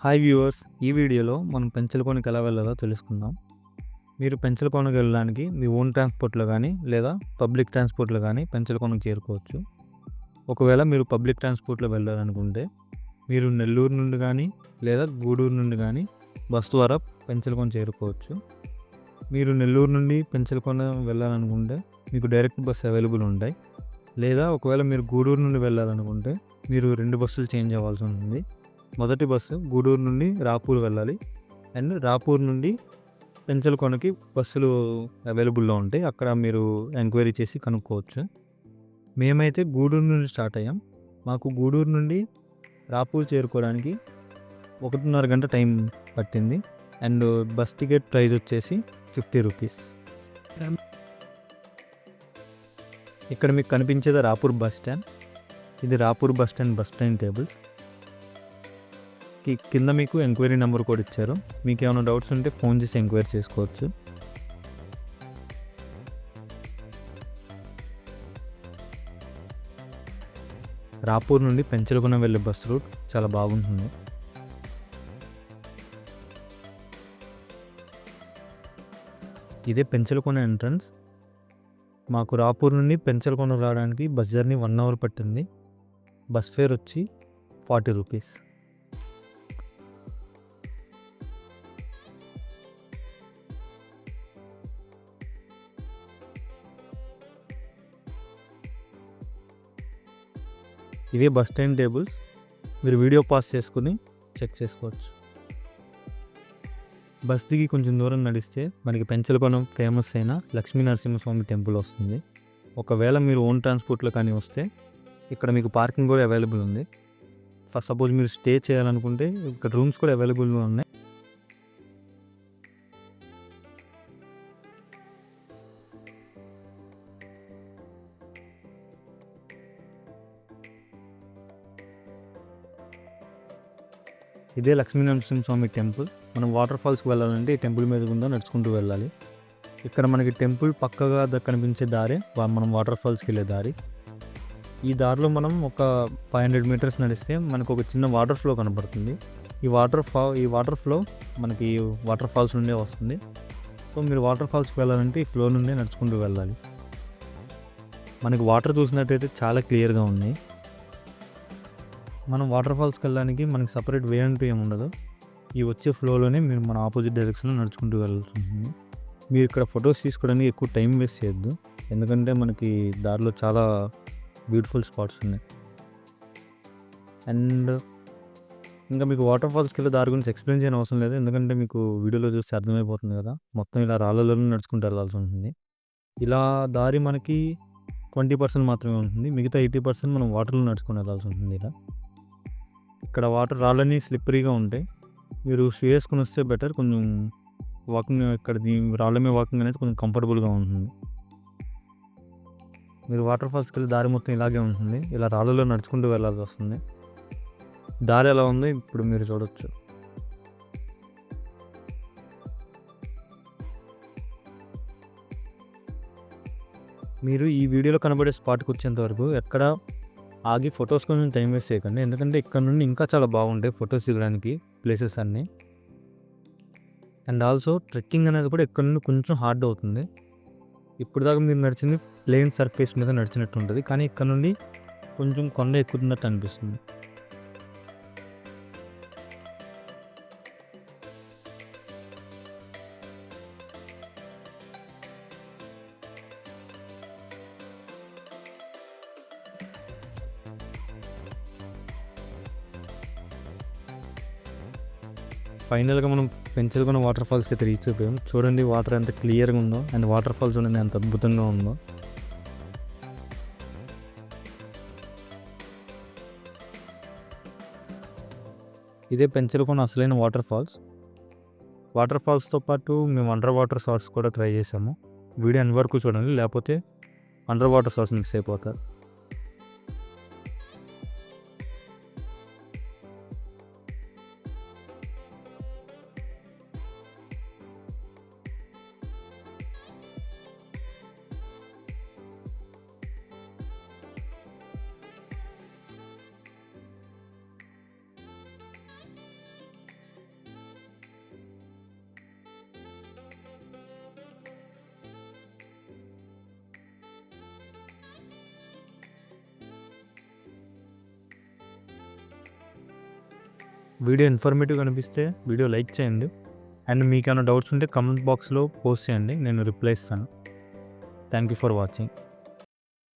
Hi viewers, ఈ వీడియోలో మనం పెంచలకోనకి ఎలా వెళ్ళాలో తెలుసుకుందాం. మీరు పెంచలకోనకి వెళ్ళడానికి మీ ఓన్ ట్రాన్స్పోర్ట్లో కానీ లేదా పబ్లిక్ ట్రాన్స్పోర్ట్లో కానీ పెంచలకోనకి చేరుకోవచ్చు. ఒకవేళ మీరు పబ్లిక్ ట్రాన్స్పోర్ట్లో వెళ్ళాలనుకుంటే మీరు నెల్లూరు నుండి కానీ లేదా గూడూరు నుండి కానీ బస్ ద్వారా పెంచలకోన చేరుకోవచ్చు. మీరు నెల్లూరు నుండి పెంచలకోన వెళ్ళాలనుకుంటే మీకు డైరెక్ట్ బస్ అవైలబుల్ ఉంటాయి. లేదా ఒకవేళ మీరు గూడూరు నుండి వెళ్ళాలనుకుంటే మీరు 2 బస్సులు చేంజ్ అవ్వాల్సి ఉంటుంది. మొదటి బస్సు గూడూరు నుండి రాపూర్ వెళ్ళాలి అండ్ రాపూర్ నుండి పెంచలకోనకి బస్సులు అవైలబుల్లో ఉంటాయి. అక్కడ మీరు ఎంక్వైరీ చేసి కనుక్కోవచ్చు. మేమైతే గూడూరు నుండి స్టార్ట్ అయ్యాం. మాకు గూడూరు నుండి రాపూర్ చేరుకోవడానికి 1.5 గంట టైం పట్టింది అండ్ బస్ టికెట్ ప్రైస్ వచ్చేసి 50 రూపీస్. ఇక్కడ మీకు కనిపించేది రాపూర్ బస్ స్టాండ్. ఇది రాపూర్ బస్ స్టాండ్ టేబుల్స్. కింద మీకు ఎంక్వైరీ నెంబర్ కూడా ఇచ్చారు. మీకు ఏమైనా డౌట్స్ ఉంటే ఫోన్ చేసి ఎంక్వైరీ చేసుకోవచ్చు. రాపూర్ నుండి పెంచలకోన వెళ్ళే బస్ రూట్ చాలా బాగుంటుంది. ఇదే పెంచలకోన ఎంట్రన్స్. మాకు రాపూర్ నుండి పెంచలకోన రావడానికి బస్ జర్నీ 1 అవర్ పట్టింది. బస్ ఫేర్ వచ్చి 40 రూపీస్. ఇవే బస్ స్టాండ్ టేబుల్స్. మీరు వీడియో పాస్ చేసుకుని చెక్ చేసుకోవచ్చు. బస్ దిగి కొంచెం దూరం నడిస్తే మనకి పెంచలకోన ఫేమస్ అయిన లక్ష్మీ నరసింహస్వామి టెంపుల్ వస్తుంది. ఒకవేళ మీరు ఓన్ ట్రాన్స్పోర్ట్లో కానీ వస్తే ఇక్కడ మీకు పార్కింగ్ కూడా అవైలబుల్ ఉంది. ఫస్ట్ సపోజ్ మీరు స్టే చేయాలనుకుంటే ఇక్కడ రూమ్స్ కూడా అవైలబుల్గా ఉన్నాయి. ఇదే లక్ష్మీ నరసింహస్వామి టెంపుల్. మనం వాటర్ ఫాల్స్కి వెళ్ళాలంటే ఈ టెంపుల్ మీద గుండా నడుచుకుంటూ వెళ్ళాలి. ఇక్కడ మనకి టెంపుల్ పక్కగా కనిపించే దారే మనం వాటర్ ఫాల్స్కి వెళ్ళే దారి. ఈ దారిలో మనం ఒక 500 మీటర్స్ నడిస్తే మనకు ఒక చిన్న వాటర్ ఫ్లో కనబడుతుంది. ఈ వాటర్ ఫ్లో మనకి వాటర్ ఫాల్స్ నుండే వస్తుంది. సో మీరు వాటర్ ఫాల్స్కి వెళ్ళాలంటే ఈ ఫ్లో నుండే నడుచుకుంటూ వెళ్ళాలి. మనకి వాటర్ చూసినట్టయితే చాలా క్లియర్గా ఉన్నాయి. మనం వాటర్ ఫాల్స్కి వెళ్ళడానికి మనకి సపరేట్ వే అంటూ ఏమి ఉండదు. ఈ వచ్చే ఫ్లోలోనే మీరు మన ఆపోజిట్ డైరెక్షన్లో నడుచుకుంటూ వెళ్ళాల్సి ఉంటుంది. మీరు ఇక్కడ ఫొటోస్ తీసుకోవడానికి ఎక్కువ టైం వేస్ట్ చేయొద్దు, ఎందుకంటే మనకి దారిలో చాలా బ్యూటిఫుల్ స్పాట్స్ ఉన్నాయి. అండ్ ఇంకా మీకు వాటర్ ఫాల్స్కి వెళ్ళే దారి గురించి ఎక్స్ప్లెయిన్ చేయని అవసరం లేదు, ఎందుకంటే మీకు వీడియోలో చూస్తే అర్థమైపోతుంది కదా. మొత్తం ఇలా రాళ్ళలోనే నడుచుకుంటూ వెళ్ళాల్సి ఉంటుంది. ఇలా దారి మనకి 20% మాత్రమే ఉంటుంది. మిగతా 80% మనం వాటర్లో నడుచుకుని వెళ్ళాల్సి ఉంటుంది. ఇలా ఇక్కడ వాటర్ రాళ్ళని స్లిప్పరీగా ఉంటాయి. మీరు షూ వేసుకుని వస్తే బెటర్. కొంచెం వాకింగ్ ఇక్కడ రాళ్ళ మీద వాకింగ్ అనేది కొంచెం కంఫర్టబుల్గా ఉంటుంది. మీరు వాటర్ ఫాల్స్కి వెళ్ళి దారి మొత్తం ఇలాగే ఉంటుంది. ఇలా రాళ్ళలో నడుచుకుంటూ వెళ్ళాల్సి వస్తుంది. దారి ఎలా ఉంది ఇప్పుడు మీరు చూడొచ్చు. మీరు ఈ వీడియోలో కనబడే స్పాట్కి వచ్చేంత వరకు ఎక్కడ ఆగి ఫొటోస్ కొంచెం టైం వేస్ట్ చేయకండి, ఎందుకంటే ఇక్కడ నుండి ఇంకా చాలా బాగుంటాయి ఫొటోస్ దిగడానికి ప్లేసెస్ అన్నీ. అండ్ ఆల్సో ట్రెక్కింగ్ అనేది కూడా ఇక్కడ నుండి కొంచెం హార్డ్ అవుతుంది. ఇప్పుడు దాకా మీరు నడిచింది ప్లేన్ సర్ఫేస్ మీద నడిచినట్టు ఉంటుంది, కానీ ఇక్కడ నుండి కొంచెం కొండ ఎక్కుతున్నట్టు అనిపిస్తుంది. ఫైనల్గా మనం పెంచలకోన వాటర్ ఫాల్స్కి అయితే రీచ్ అయిపోయాం. చూడండి వాటర్ ఎంత క్లియర్గా ఉందో అండ్ వాటర్ ఫాల్స్ చూడండి ఎంత అద్భుతంగా ఉందో. ఇదే పెంచలకోన అసలైన వాటర్ ఫాల్స్. వాటర్ ఫాల్స్తో పాటు మేము అండర్ వాటర్ షాట్స్ కూడా ట్రై చేసాము. వీడియో ఎండ్ వరకు చూడండి, లేకపోతే అండర్ వాటర్ షాట్స్ మిస్ అయిపోతారు. వీడియో ఇన్ఫర్మేటివ్ అనిపిస్తే వీడియో లైక్ చేయండి. అండ్ మీకు ఏమైనా డౌట్స్ ఉంటే కామెంట్ బాక్స్లో పోస్ట్ చేయండి, నేను రిప్లై ఇస్తాను. Thank you for watching.